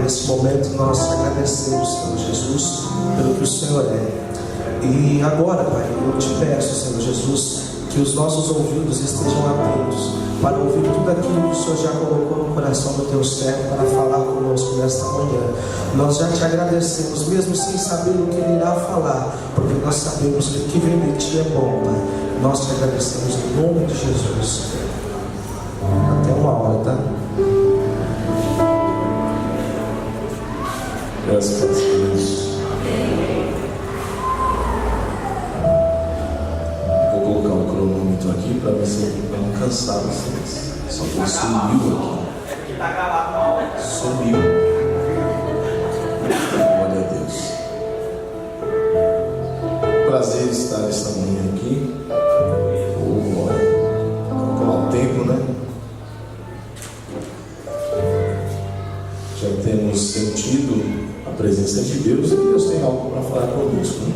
nesse momento nós te agradecemos, Senhor Jesus, pelo que o Senhor é. E agora, Pai, eu te peço, Senhor Jesus, que os nossos ouvidos estejam atentos para ouvir tudo aquilo que o Senhor já colocou no coração do teu servo para falar conosco nesta manhã. Nós já te agradecemos, mesmo sem saber o que ele irá falar, porque nós sabemos que o que vem de ti é bom, Pai. Nós te agradecemos em nome de Jesus. Até uma hora, tá? Graças a Deus. Vou colocar um cronômetro aqui para ver se eu não cansar vocês. Só que sumiu aqui. Sumiu. Glória a Deus. Prazer estar esta manhã aqui. Glória. Calcular o tempo, né? Já temos sentido a presença de Deus e Deus tem algo para falar conosco, né?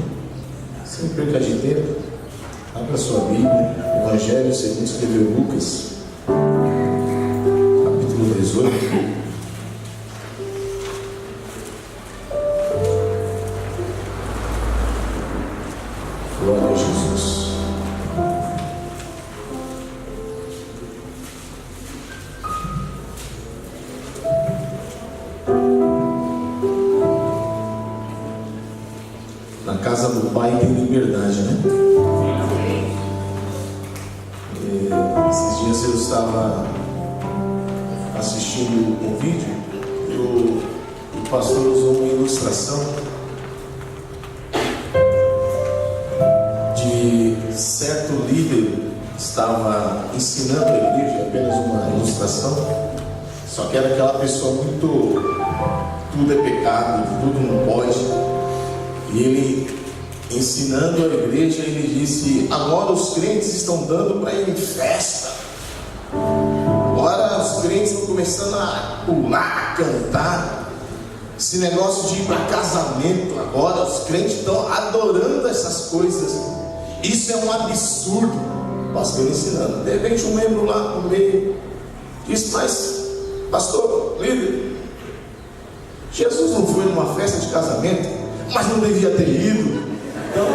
Sem perca de tempo, abra sua Bíblia, Evangelho segundo escreveu Lucas, capítulo 18. Glória a Jesus. Na casa do Pai tem liberdade, né? Esses dias eu estava assistindo um vídeo e o pastor usou uma ilustração de certo líder que estava ensinando a igreja, apenas uma ilustração, só que era aquela pessoa muito, tudo é pecado, tudo não pode. E ele, ensinando a igreja, ele disse: agora os crentes estão dando para ir em festa, agora os crentes estão começando a pular, a cantar, esse negócio de ir para casamento, agora os crentes estão adorando essas coisas, isso é um absurdo. O pastor ensinando, de repente um membro lá no meio disse: mas pastor, líder, Jesus não foi numa festa de casamento? Mas não devia ter ido. Então,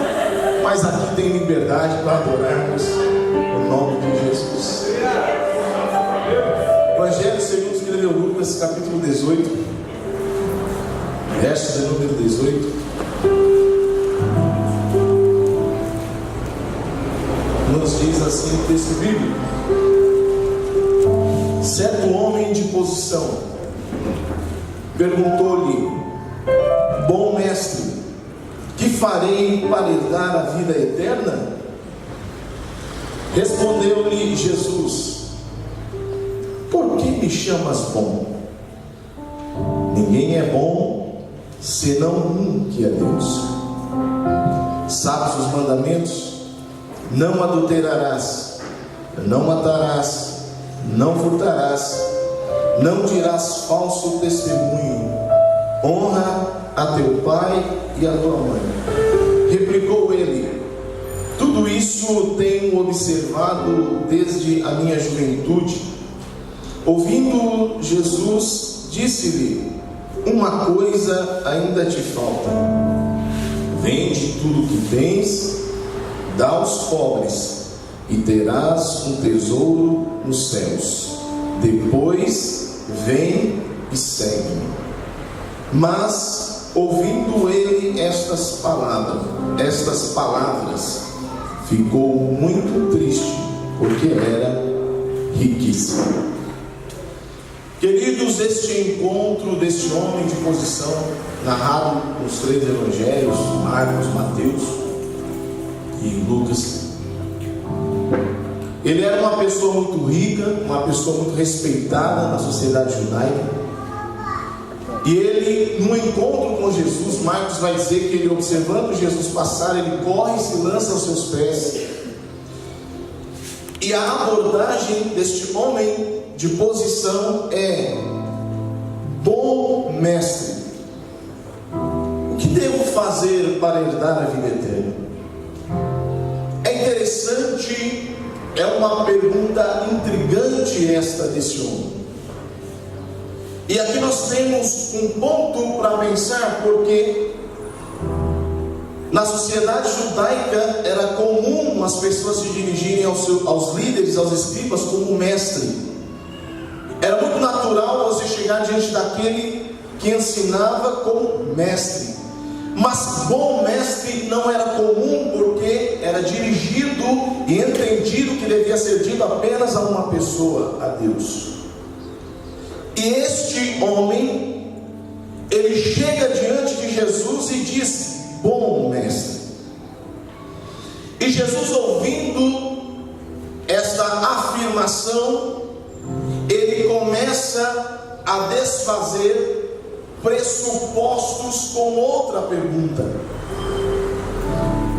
mas aqui tem liberdade para adorarmos o nome de Jesus. Evangelho segundo escreveu Lucas, capítulo 18, verso de número 18. Nos diz assim o texto bíblico: certo homem de posição perguntou-lhe: bom mestre, que farei para herdar a vida eterna? Respondeu-lhe Jesus: por que me chamas bom? Ninguém é bom senão um, que é Deus. Sabes os mandamentos? Não adulterarás, não matarás, não furtarás, não dirás falso testemunho, honra a teu pai e a tua mãe. Replicou ele: tudo isso tenho observado desde a minha juventude. Ouvindo Jesus, disse-lhe: uma coisa ainda te falta. Vende tudo o que tens, dá aos pobres, e terás um tesouro nos céus. Depois vem e segue-me. Mas, ouvindo ele estas palavras, ficou muito triste, porque era riquíssimo. Queridos, este encontro deste homem de posição, narrado nos 3 evangelhos, Marcos, Mateus e Lucas, ele era uma pessoa muito rica, uma pessoa muito respeitada na sociedade judaica. E ele, no encontro com Jesus, Marcos vai dizer que ele, observando Jesus passar, ele corre e se lança aos seus pés. E a abordagem deste homem de posição é: bom mestre, o que devo fazer para herdar a vida eterna? É interessante, é uma pergunta intrigante esta desse homem. E aqui nós temos um ponto para pensar, porque na sociedade judaica era comum as pessoas se dirigirem aos líderes, aos escribas, como mestre. Era muito natural você chegar diante daquele que ensinava como mestre. Mas bom mestre não era comum, porque era dirigido e entendido que devia ser dito apenas a uma pessoa, a Deus. E este homem, ele chega diante de Jesus e diz: bom mestre. E Jesus, ouvindo esta afirmação, ele começa a desfazer pressupostos com outra pergunta.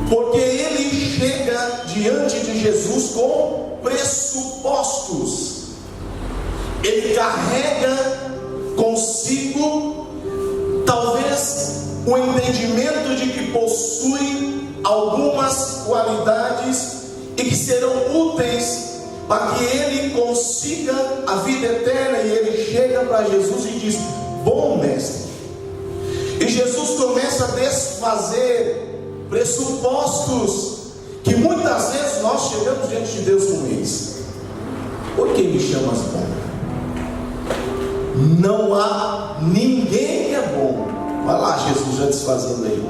Porque ele chega diante de Jesus com pressupostos. Ele carrega consigo talvez o entendimento de que possui algumas qualidades e que serão úteis para que ele consiga a vida eterna. E ele chega para Jesus e diz: bom mestre. E Jesus começa a desfazer pressupostos que muitas vezes nós chegamos diante de Deus com eles. Por que me chamas bom? Não há ninguém que é bom. Vai lá, Jesus já desfazendo aí.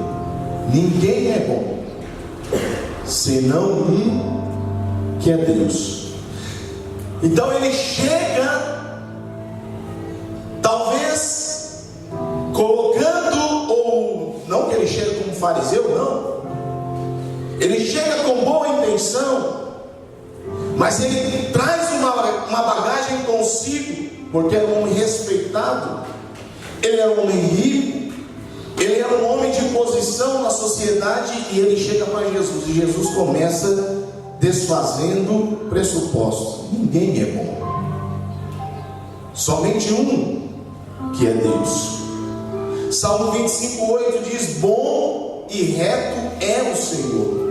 Ninguém é bom, senão um que é Deus. Então ele chega, talvez colocando, ou não que ele chega como fariseu, não. Ele chega com boa intenção, mas ele traz uma bagagem consigo, porque era um homem respeitado, ele era um homem rico, ele era um homem de posição na sociedade. E ele chega para Jesus, e Jesus começa desfazendo pressupostos. Ninguém é bom, somente um, que é Deus. Salmo 25:8 diz: bom e reto é o Senhor,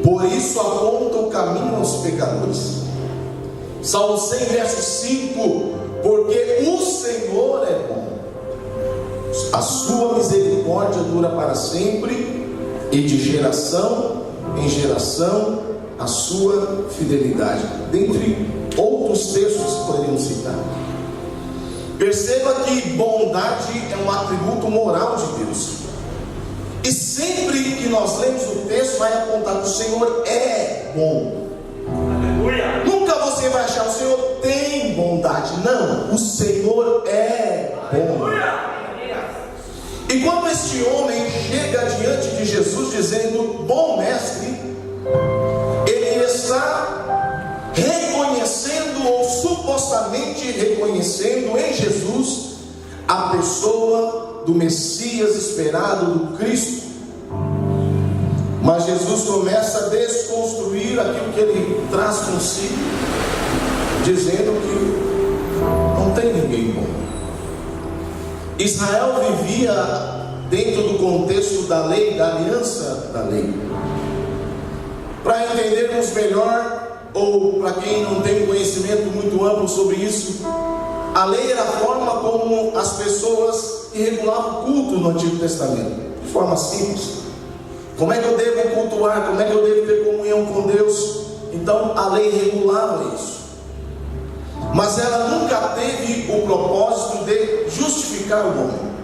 por isso aponta o caminho aos pecadores. Salmo 100, verso 5: porque o Senhor é bom, a sua misericórdia dura para sempre, e de geração em geração a sua fidelidade. Dentre outros textos que poderíamos citar. Perceba que bondade é um atributo moral de Deus. E sempre que nós lemos o texto, vai apontar que o Senhor é bom. Aleluia. Nunca você vai achar: o Senhor tem bondade. Não, o Senhor é bom. Aleluia. E quando este homem chega diante de Jesus dizendo: bom mestre, ele está reconhecendo, ou supostamente reconhecendo em Jesus, a pessoa do Messias esperado, do Cristo. Mas Jesus começa a desconstruir aquilo que ele traz consigo, dizendo que não tem ninguém bom. Israel vivia dentro do contexto da lei, da aliança da lei. Para entendermos melhor, ou para quem não tem conhecimento muito amplo sobre isso, a lei era a forma como as pessoas regulavam o culto no Antigo Testamento, de forma simples. Como é que eu devo cultuar? Como é que eu devo ter comunhão com Deus? Então a lei regulava isso. Mas ela nunca teve o propósito de justificar o homem.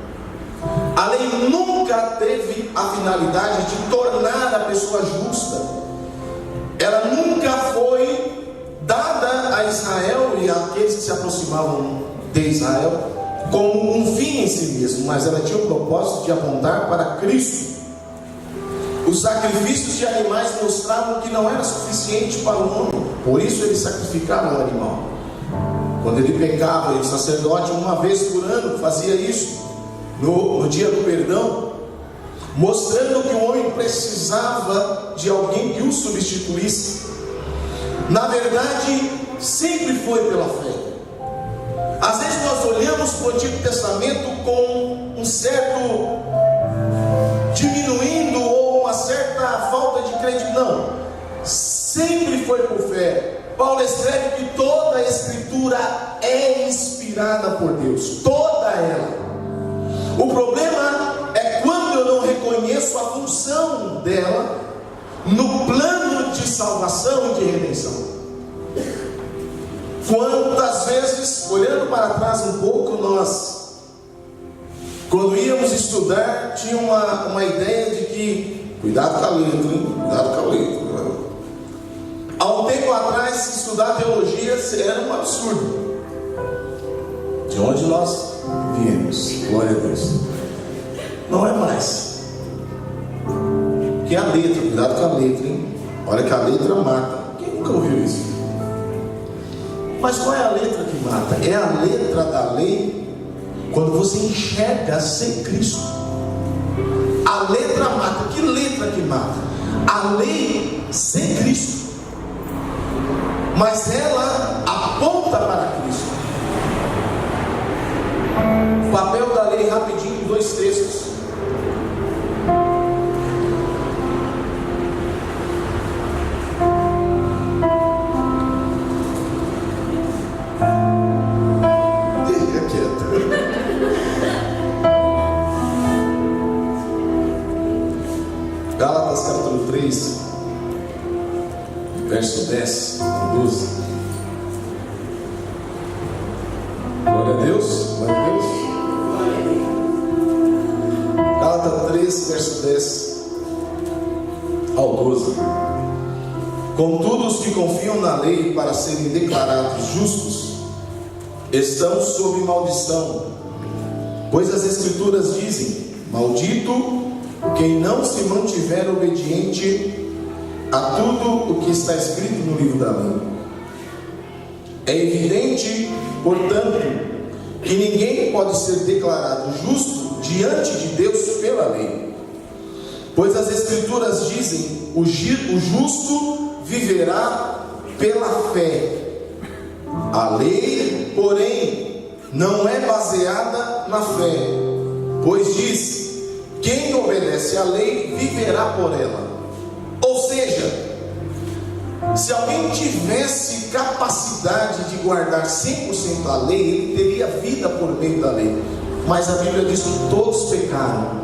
A lei nunca teve a finalidade de tornar a pessoa justa. Ela nunca foi dada a Israel e àqueles que se aproximavam de Israel como um fim em si mesmo, mas ela tinha o propósito de apontar para Cristo. Os sacrifícios de animais mostravam que não era suficiente para o homem, por isso eles sacrificavam o animal. Quando ele pecava, o sacerdote uma vez por ano fazia isso, no dia do perdão, mostrando que o homem precisava de alguém que o substituísse. Na verdade, sempre foi pela fé. Às vezes nós olhamos para o Antigo Testamento com um certo diminuindo, ou uma certa falta de credit. Não, sempre foi por fé. Paulo escreve que toda a Escritura é inspirada por Deus. Toda ela. O problema é quando eu não reconheço a função dela no plano de salvação e de redenção. Quantas vezes, olhando para trás um pouco, nós, quando íamos estudar, tinha uma ideia de que, cuidado com a letra, hein? Cuidado com a letra. Há um tempo atrás, estudar teologia era um absurdo. De onde nós viemos, glória a Deus. Não é mais. Que a letra, cuidado com a letra, hein? Olha que a letra mata. Quem nunca ouviu isso? Mas qual é a letra que mata? É a letra da lei quando você enxerga sem Cristo. A letra mata. Que letra que mata? A lei sem Cristo. Mas ela aponta para Cristo. O papel da lei, rapidinho, 2 textos. Deixa quieto. Gálatas capítulo 3, verso 10 e 12. Glória a Deus, glória a Deus. Gálatas 3, verso 10 ao 12. Contudo, os que confiam na lei para serem declarados justos estão sob maldição, pois as Escrituras dizem: maldito quem não se mantiver obediente a tudo o que está escrito no livro da lei. É evidente, portanto, que ninguém pode ser declarado justo diante de Deus pela lei, pois as Escrituras dizem: o justo viverá pela fé. A lei, porém, não é baseada na fé, pois diz: quem obedece à lei viverá por ela. Ou seja, se alguém tivesse capacidade de guardar 100% a lei, ele teria vida por meio da lei. Mas a Bíblia diz que todos pecaram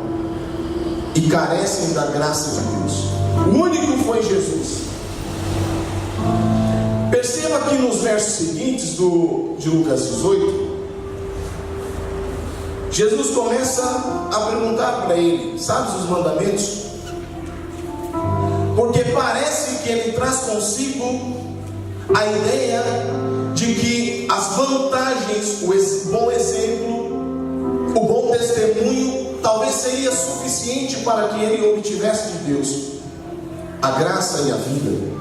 e carecem da graça de Deus. O único foi Jesus. Perceba que nos versos seguintes de Lucas 18, Jesus começa a perguntar para ele: sabes os mandamentos? Porque parece que ele traz consigo a ideia de que as vantagens, o bom exemplo, o bom testemunho, talvez seria suficiente para que ele obtivesse de Deus a graça e a vida.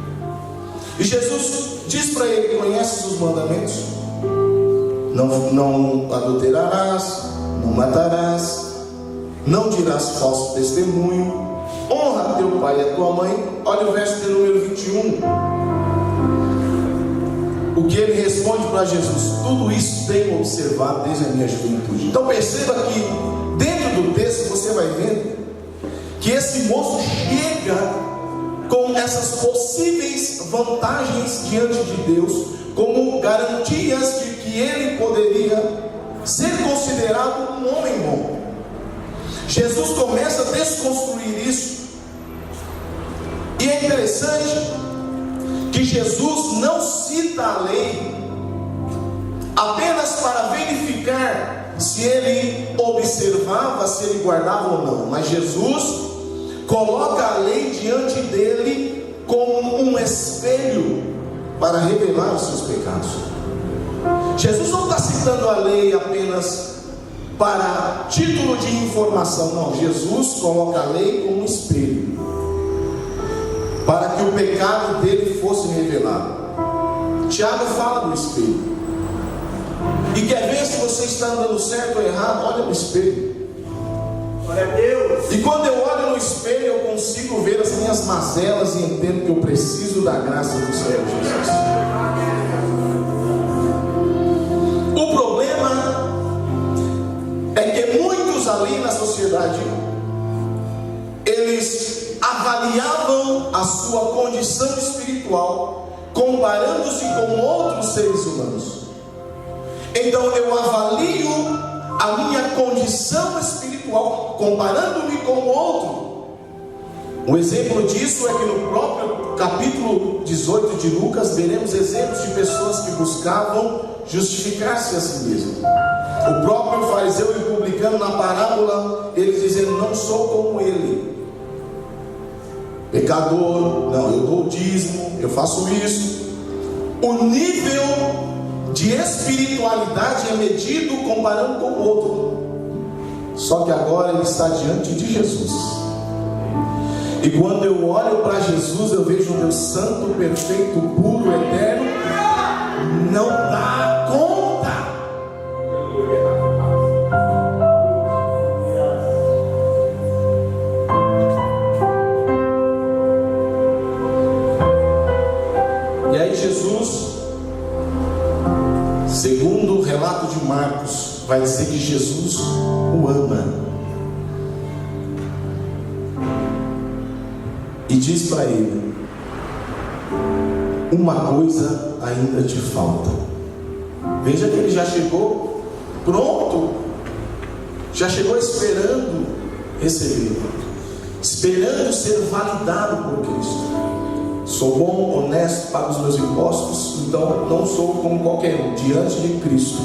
E Jesus diz para ele: conheces os mandamentos? Não adulterarás, não matarás, não dirás falso testemunho, honra teu pai e a tua mãe. Olha o verso de número 21. O que ele responde para Jesus: tudo isso tenho observado desde a minha juventude. Então perceba que dentro do texto você vai vendo que esse moço chega com essas possíveis vantagens diante de Deus, como garantias de que ele poderia ser considerado um homem bom. Jesus começa a desconstruir isso. E é interessante que Jesus não cita a lei apenas para verificar se ele observava, se ele guardava ou não, mas Jesus coloca a lei diante dele como um espelho para revelar os seus pecados. Jesus não está citando a lei apenas para título de informação, não. Jesus coloca a lei como um espelho para que o pecado dele fosse revelado. Tiago fala do espelho. E quer ver se você está andando certo ou errado? Olha no espelho. Glória a Deus. E quando eu olho no espelho, eu consigo ver as minhas mazelas e entendo que eu preciso da graça do Senhor Jesus. O problema é que muitos ali na sociedade, eles avaliavam a sua condição espiritual comparando-se com outros seres humanos. Então eu avalio a minha condição espiritual, comparando-me com o outro. Um exemplo disso é que no próprio capítulo 18 de Lucas veremos exemplos de pessoas que buscavam justificar-se a si mesmo. O próprio fariseu e publicano, na parábola, eles dizendo: não sou como ele, pecador, não, eu dou o dízimo, eu faço isso. O nível de espiritualidade é medido comparando com o outro. Só que agora ele está diante de Jesus. E quando eu olho para Jesus, eu vejo um Deus santo, perfeito, puro, eterno. Não dá conta. E aí Jesus, segundo o relato de Marcos, vai dizer que Jesus o ama. E diz para ele: uma coisa ainda te falta. Veja que ele já chegou pronto, já chegou esperando receber, esperando ser validado por Cristo. Sou bom, honesto, pago os meus impostos, então não sou como qualquer um. Diante de Cristo,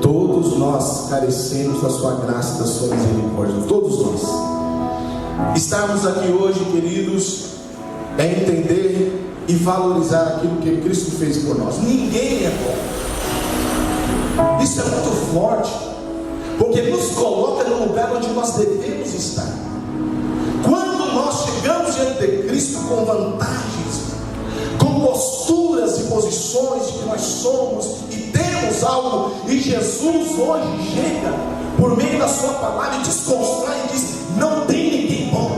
todos nós carecemos da sua graça e da sua misericórdia. Todos nós. Estarmos aqui hoje, queridos, é entender e valorizar aquilo que Cristo fez por nós. Ninguém é bom. Isso é muito forte, porque nos coloca no lugar onde nós devemos estar. Quando nós chegamos diante de Cristo com vantagens, com posturas e posições de que nós somos e temos algo, e Jesus hoje chega por meio da sua palavra e desconstrói e diz: não tem ninguém bom,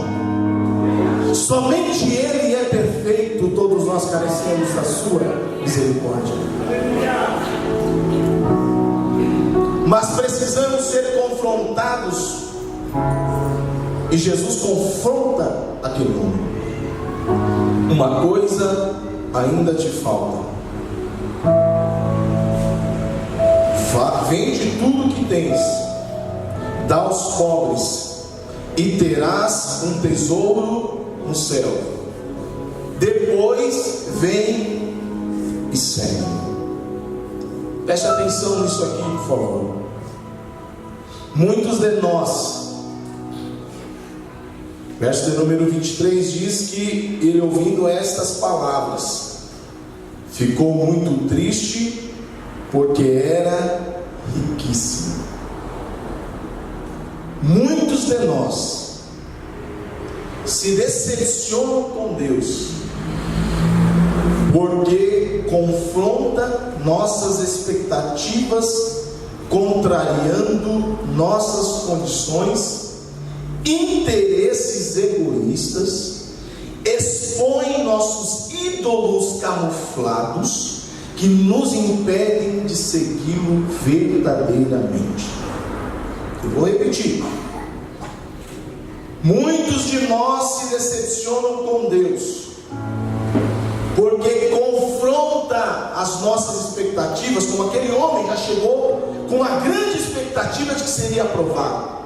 somente Ele é perfeito, todos nós carecemos da sua misericórdia. Mas precisamos ser confrontados, e Jesus confronta aquele homem. Uma coisa ainda te falta. Vende tudo que tens, dá aos pobres, e terás um tesouro no céu. Depois vem e segue. Preste atenção nisso aqui, por favor. Muitos de nós, verso de número 23 diz que ele, ouvindo estas palavras, ficou muito triste, porque era riquíssimo. Muitos de nós se decepcionam com Deus, porque confronta nossas expectativas, contrariando nossas condições, interesses egoístas, expõe nossos ídolos camuflados, que nos impedem de segui-lo verdadeiramente. Eu vou repetir. Muitos de nós se decepcionam com Deus, porque confronta as nossas expectativas, como aquele homem já chegou com uma grande expectativa de que seria aprovado.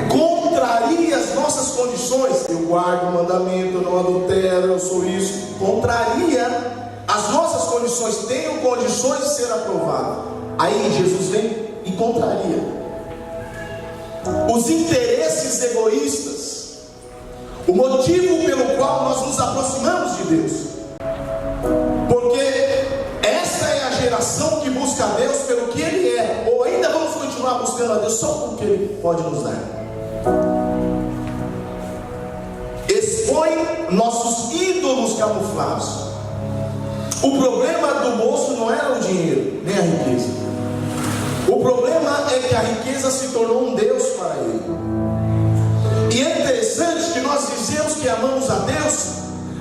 Contraria as nossas condições. Eu guardo o mandamento, eu não adultero, eu sou isso. Contraria as nossas condições. Tenho condições de ser aprovado. Aí Jesus vem e contraria os interesses egoístas, o motivo pelo qual nós nos aproximamos de Deus. Porque esta é a geração que busca a Deus pelo que Ele é, ou ainda vamos continuar buscando a Deus só pelo que Ele pode nos dar. Expõe nossos ídolos camuflados. O problema do moço não era o dinheiro, nem a riqueza. O problema é que a riqueza se tornou um Deus para ele. E é interessante que nós dizemos que amamos a Deus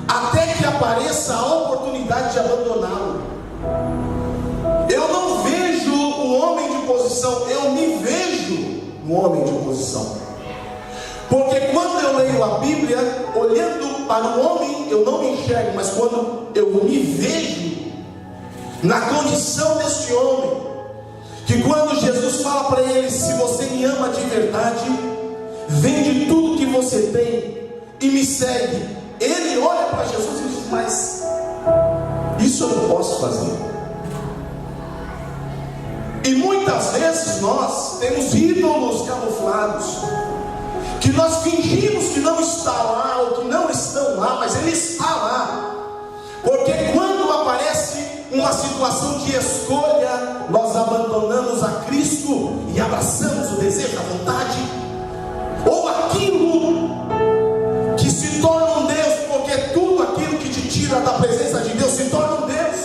até que apareça a oportunidade de abandoná-lo. Eu não vejo o homem de posição, eu me vejo no homem de posição. Porque quando eu leio a Bíblia, olhando para o homem, eu não me enxergo, mas quando eu me vejo na condição deste homem, que quando Jesus fala para ele: se você me ama de verdade, vende tudo que você tem e me segue. Ele olha para Jesus e diz: mas isso eu não posso fazer. E muitas vezes nós temos ídolos camuflados, que nós fingimos que não está lá, ou que não estão lá, mas ele está lá. Porque quando aparece uma situação de escolha, nós abandonamos a Cristo e abraçamos o desejo, a vontade, ou aquilo que se torna um Deus, porque tudo aquilo que te tira da presença de Deus se torna um Deus.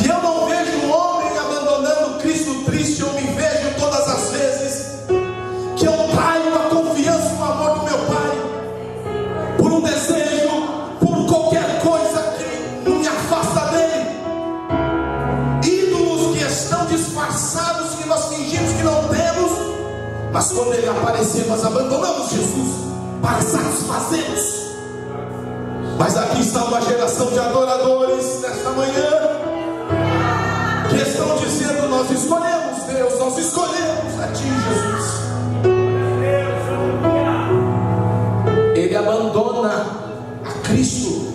E eu não vejo um homem abandonando Cristo triste. Eu me vejo todas as vezes que eu traio a confiança e o amor do meu Pai por um desejo, por qualquer coisa que me afasta dele. Ídolos que estão disfarçados, que nós fingimos que não temos, mas quando ele aparecer nós abandonamos Jesus para satisfazê-los. Mas aqui está uma geração de adoradores nesta manhã, que estão dizendo: nós escolhemos Deus, nós escolhemos a Ti, Jesus. Ele abandona a Cristo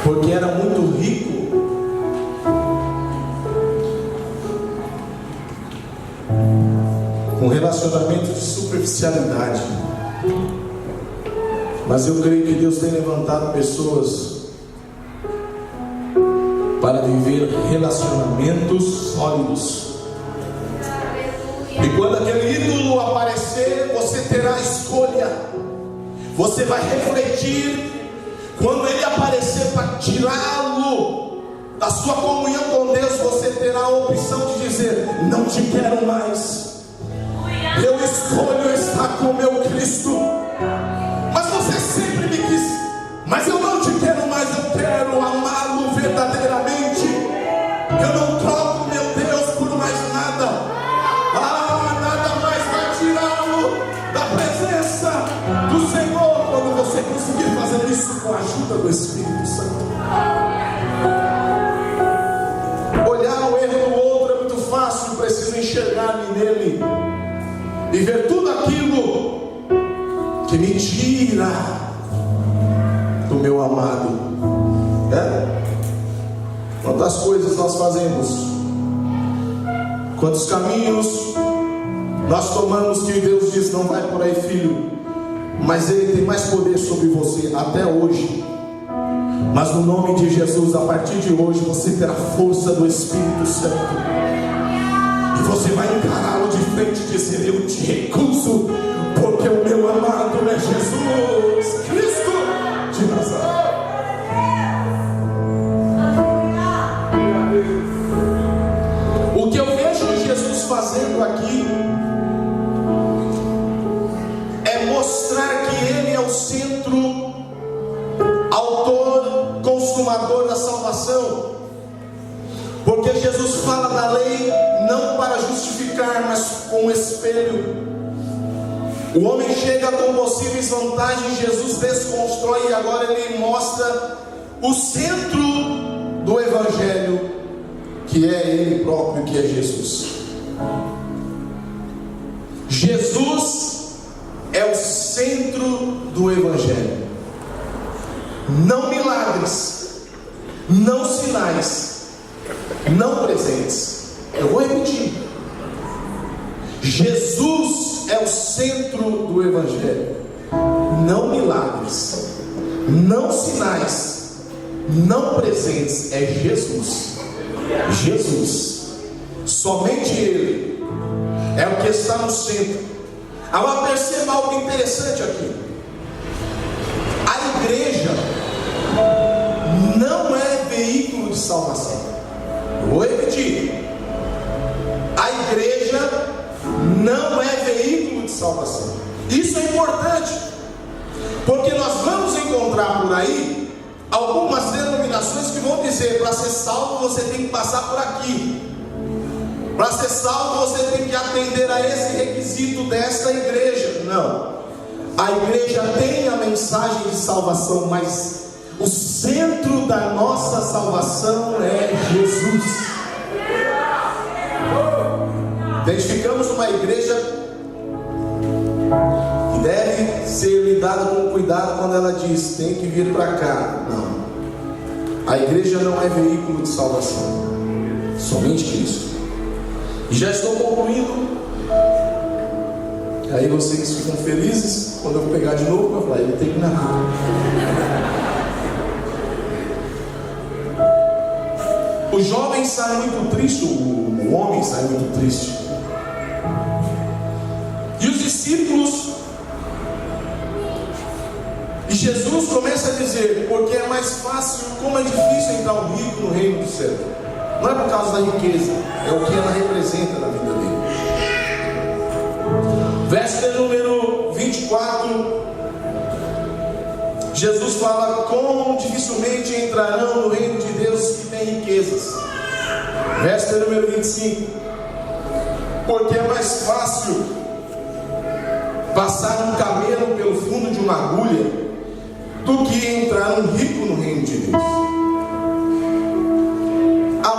porque era muito rico, com relacionamento de superficialidade. Mas eu creio que Deus tem levantado pessoas para viver relacionamentos sólidos. E quando aquele ídolo aparecer, você terá escolha. Você vai refletir. Quando ele aparecer para tirá-lo da sua comunhão com Deus, você terá a opção de dizer: não te quero mais. Eu escolho estar com o meu Cristo. Mas você sempre me quis. Mas eu não te quero mais. Eu quero amá-lo verdadeiramente. Eu não troco meu Deus por mais nada. Nada mais vai tirá-lo da presença do Senhor, quando você conseguir fazer isso com a ajuda do Espírito Santo. Olhar o erro do outro é muito fácil. Preciso enxergar-me nele e ver tudo aquilo que me tira do meu amado. Quantas coisas nós fazemos, quantos caminhos nós tomamos que Deus diz: não vai por aí, filho. Mas Ele tem mais poder sobre você até hoje. Mas no nome de Jesus, a partir de hoje, você terá força do Espírito Santo. E você vai encará-lo de frente e dizer: eu te recuso, porque o meu amado é Jesus Cristo de Nazaré. O que eu vejo Jesus fazendo aqui é mostrar que Ele é o centro, autor, consumador da salvação. Porque Jesus fala da lei não para justificar, mas com espelho. O homem chega com possíveis vantagens, Jesus desconstrói, e agora ele mostra o centro do Evangelho, que é Ele próprio, que é Jesus. Jesus é o centro do Evangelho. Não milagres, não sinais, não presentes. Eu vou repetir. Jesus é o centro do Evangelho. Não milagres, não sinais, não presentes. É Jesus. Jesus, somente Ele é o que está no centro. Agora perceba algo interessante aqui. A igreja não é veículo de salvação. Eu vou repetir. A igreja não é veículo de salvação. Isso é importante, porque nós vamos encontrar por aí algumas denominações que vão dizer: para ser salvo você tem que passar por aqui, para ser salvo você tem que atender a esse requisito desta igreja. Não, a igreja tem a mensagem de salvação, mas o centro da nossa salvação é Jesus. Identificamos uma igreja que deve ser lidada com cuidado quando ela diz: tem que vir para cá. Não. A igreja não é veículo de salvação, somente Cristo. E já estou concluindo. Aí vocês ficam felizes quando eu pegar de novo para falar: ele tem que narrar. O jovem sai muito triste, o homem sai muito triste. E os discípulos, e Jesus começa a dizer: porque é mais fácil, como é difícil entrar um rico no reino do céu. Não é por causa da riqueza, é o que ela representa na vida dele. Verso de número 24, Jesus fala: como dificilmente entrarão no reino de Deus os que têm riquezas. Verso de número 25, porque é mais fácil passar um camelo pelo fundo de uma agulha do que entrar um rico no reino de Deus. Há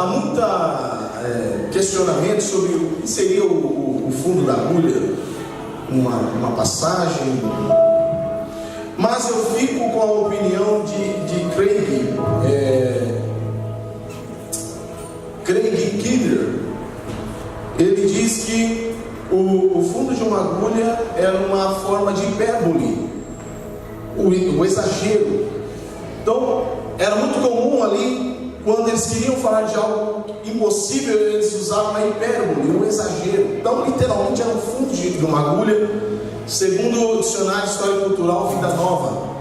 muita questionamento sobre o que seria o fundo da agulha, uma passagem. Mas eu fico com a opinião de Craig Kidder. Ele diz que o fundo de uma agulha era uma forma de hipérbole, o exagero. Então era muito comum ali, quando eles queriam falar de algo impossível, eles usavam uma hipérbole, um exagero. Então literalmente era um fundo de uma agulha, segundo o dicionário História Cultural Vida Nova.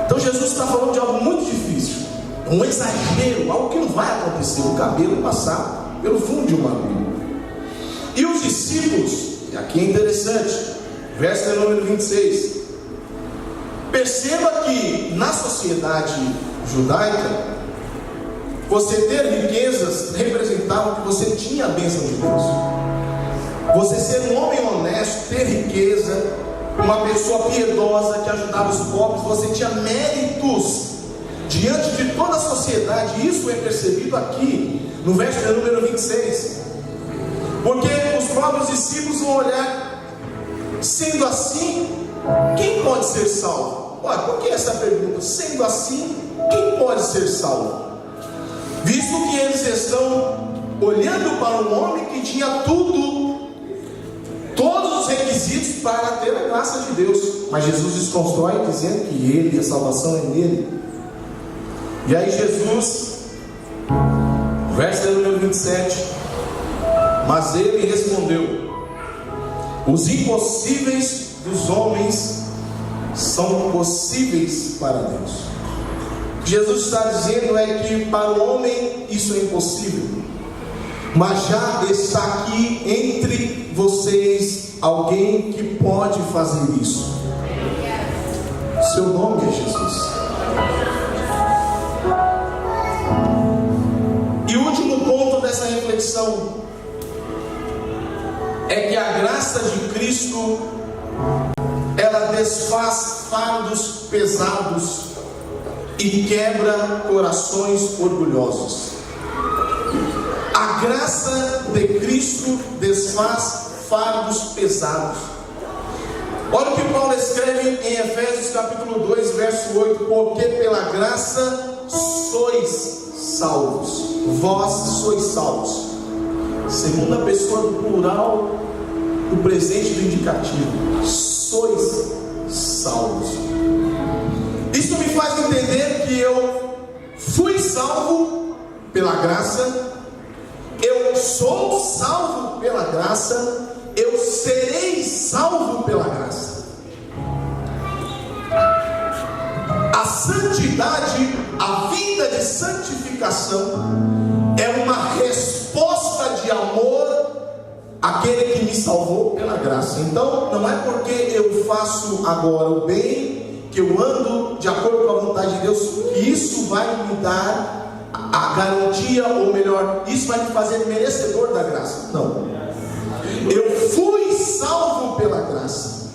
Então Jesus está falando de algo muito difícil, um exagero, algo que não vai acontecer, o cabelo passar pelo fundo de uma agulha. E os discípulos, e aqui é interessante, verso de número 26, perceba que na sociedade judaica, você ter riquezas representava que você tinha a bênção de Deus. Você ser um homem honesto, ter riqueza, uma pessoa piedosa que ajudava os pobres, você tinha méritos diante de toda a sociedade. Isso é percebido aqui no verso de número 26, porque os próprios discípulos vão olhar: sendo assim, quem pode ser salvo? Olha, por que essa pergunta? Sendo assim, quem pode ser salvo? Visto que eles estão olhando para um homem que tinha todos os requisitos para ter a graça de Deus, mas Jesus desconstrói dizendo que ele, a salvação é nele. E aí Jesus, verso número 27, mas ele respondeu: os impossíveis dos homens são possíveis para Deus. O que Jesus está dizendo é que para o homem isso é impossível, mas já está aqui entre vocês alguém que pode fazer isso. Seu nome é Jesus. E o último ponto dessa reflexão é que a graça de Cristo, ela desfaz fardos pesados e quebra corações orgulhosos. A graça de Cristo desfaz fardos pesados. Olha o que Paulo escreve em Efésios capítulo 2, verso 8: porque pela graça sois salvos. Vós sois salvos. Segunda pessoa do plural, do presente do indicativo. Sois salvos. Isso me faz entender que eu fui salvo pela graça, eu sou salvo pela graça, eu serei salvo pela graça. A santidade, a vida de santificação, é uma resposta de amor àquele que me salvou pela graça. Então não é porque eu faço agora o bem, que eu ando de acordo com a vontade de Deus, que isso vai me dar a garantia, ou melhor, isso vai me fazer merecedor da graça. Não. Eu fui salvo pela graça,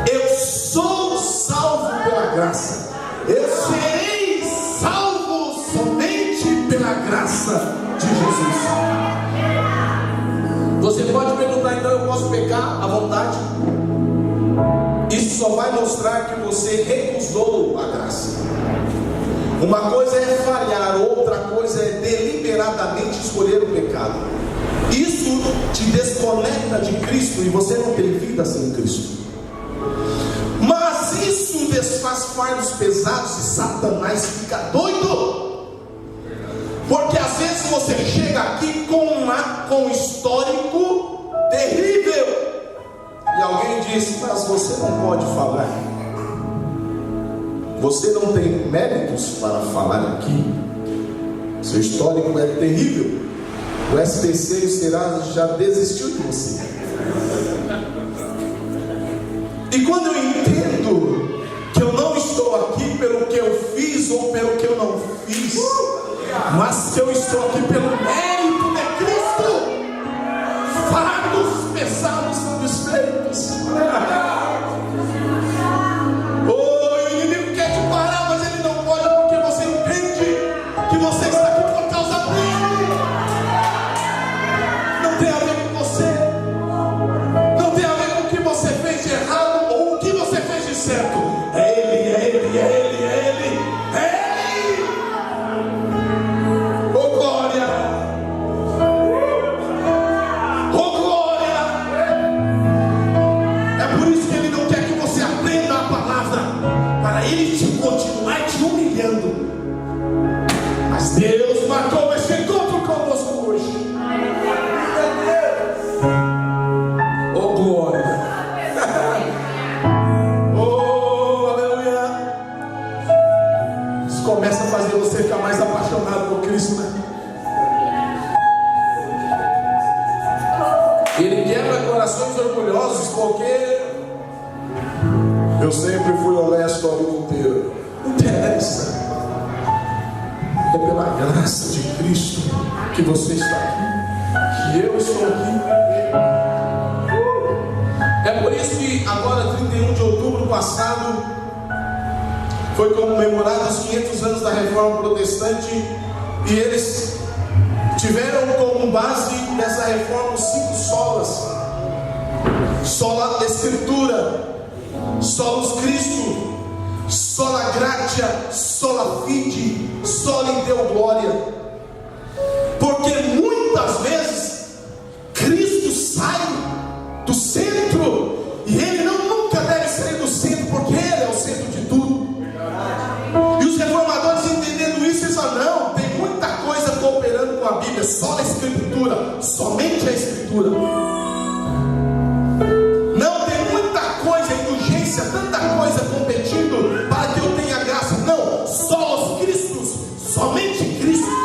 eu sou salvo pela graça, eu serei salvo somente pela graça de Jesus. posso pecar à vontade. Isso só vai mostrar que você recusou a graça. Uma coisa é falhar, outra coisa é deliberadamente escolher o pecado. Isso te desconecta de Cristo e você não tem vida sem Cristo. Mas isso desfaz fardos pesados e Satanás fica doido. Porque às vezes você chega aqui com um histórico terrível. E alguém diz, mas você não pode falar. Você não tem méritos para falar aqui. Seu histórico é terrível. O SBC e o Serasa já desistiu de você. E quando eu entendo que eu não estou aqui pelo que eu fiz ou pelo que eu não fiz, mas que eu estou aqui pelo mérito de Cristo, fardos pesados são desfeitos. O inimigo quer te parar, mas ele não pode, porque você entende que você está aqui por causa dele. Não tem a ver com você, não tem a ver com o que você fez de errado ou o que você fez de certo. É ele, é ele, é ele, é ele, é ele. Oh glória, oh glória. É por isso que ele não quer que você aprenda a palavra, para ele te continuar te humilhando. Mas Deus marcou esse encontro conosco hoje. Oh glória. Oh aleluia. Isso começa a fazer você ficar mais apaixonado por Cristo, né? Ele quebra corações orgulhosos, porque eu sempre fui honesto a vida inteira. Não interessa. É pela graça de Cristo que você está aqui, que eu estou aqui. É por isso que agora, 31 de outubro passado, foi comemorado os 500 anos da Reforma Protestante, e eles tiveram como base dessa reforma os 5 solas: sola Escritura, solus Cristo, sola gratia, sola fide, sola in Deo gloria. Porque muitas vezes Cristo sai do centro, e ele nunca deve sair do centro, porque ele é o centro de tudo. E os reformadores, entendendo isso, eles falam: não, tem muita coisa cooperando com a Bíblia, só a Escritura, somente a Escritura. Não, tem muita coisa, indulgência, tanta coisa competindo para que eu tenha graça. Não, só os Cristos, somente Cristo.